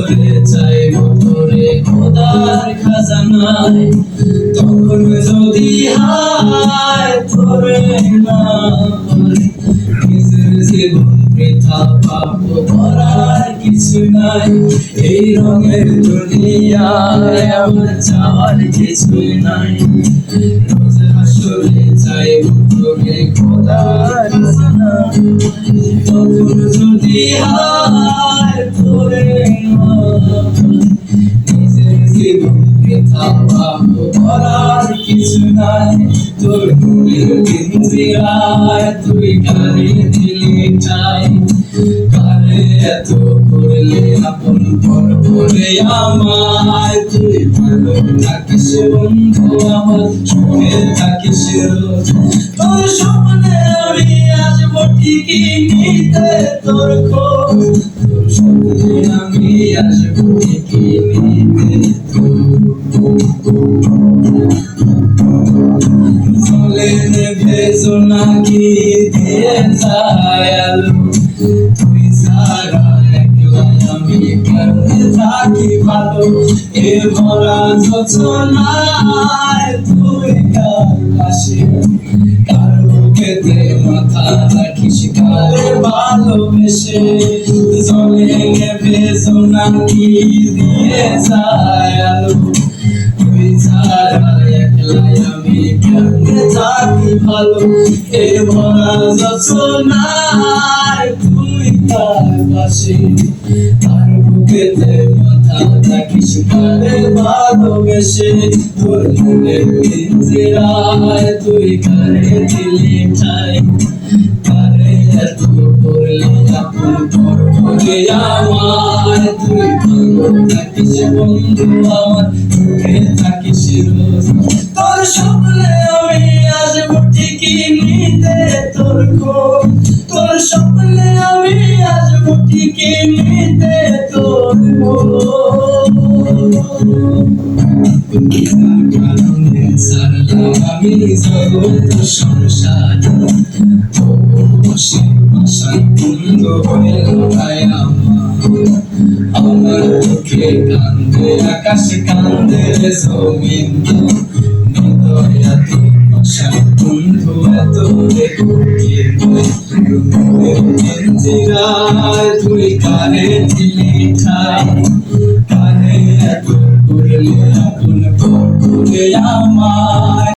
হাসরে চাইব তোরে খোদার খাজানায়, তখন যদি হায় তোরে না পাই, নিজের জীবন বৃথা পাপ করার কিছু নাই। এই রঙের দুনিয়ায় আমার চাওয়ার কিছুই নাই। রোজ হাসরে চাইব তোরে খোদার খাজানায়, তখন যদি হায় তোরে না পাই, নিজের জীবন বৃথা পাপ করার কিছু নাই। তোর নূরের পিঞ্জিরায় তুই কারে দিলি ঠাই, কারে এত করলে আপন পর করে আমায়। তুই ভালো থাকিস বন্ধু আমার, শুনে থাকিস রোজ। তোর স্বপ্নে আমি আসবো ঠিকই নিতে তোর খোঁজ, তোর স্বপ্নে আমি আসবো ঠিকই নিতে চলে নেবে জোনাকি দিয়ে যায় আলো, তুই ছাড়া একলা আমি কেমনে থাকি ভালো। এ ভরা যোচনায় তুই কার পাশে, কার বুকেতে মাথা রাখিস কারে ভালোবেসে। চলে নেবে জোনাকি দিয়ে যায় আলো, তুই ছাড়া একলা আমি কেমনে থাকি ভালো। এ ভরা যোচনায় তুই কার পাশে, কার বুকেতে মাথা রাখিস কারে ভালোবেসে। তোর মনের পিঞ্জিরায় তুই কারে দিলি ঠাই, কারে এত করলে আপন পর করে আমায়। তুই ভালো থাকিস বন্ধু আমার, সুখে থাকিস রোজ। তোর স্বপ্নে আমি আসবো ঠিকই নিতে তোর খোঁজ, তোর স্বপ্নে আমি আসবো ঠিকই নিতে তোর খোঁজ। কারণে ছাড়লাম আমি জগৎ সংসার, বন্ধু হইল ভাই আমার চোখে কান্দে আকাশ কান্দে জমিন। নিদয়া তোর বন্ধু এত পিঞ্জিরায় তুই কারে দিলি ঠাই, কারে এত করলে আপন করে আমায়।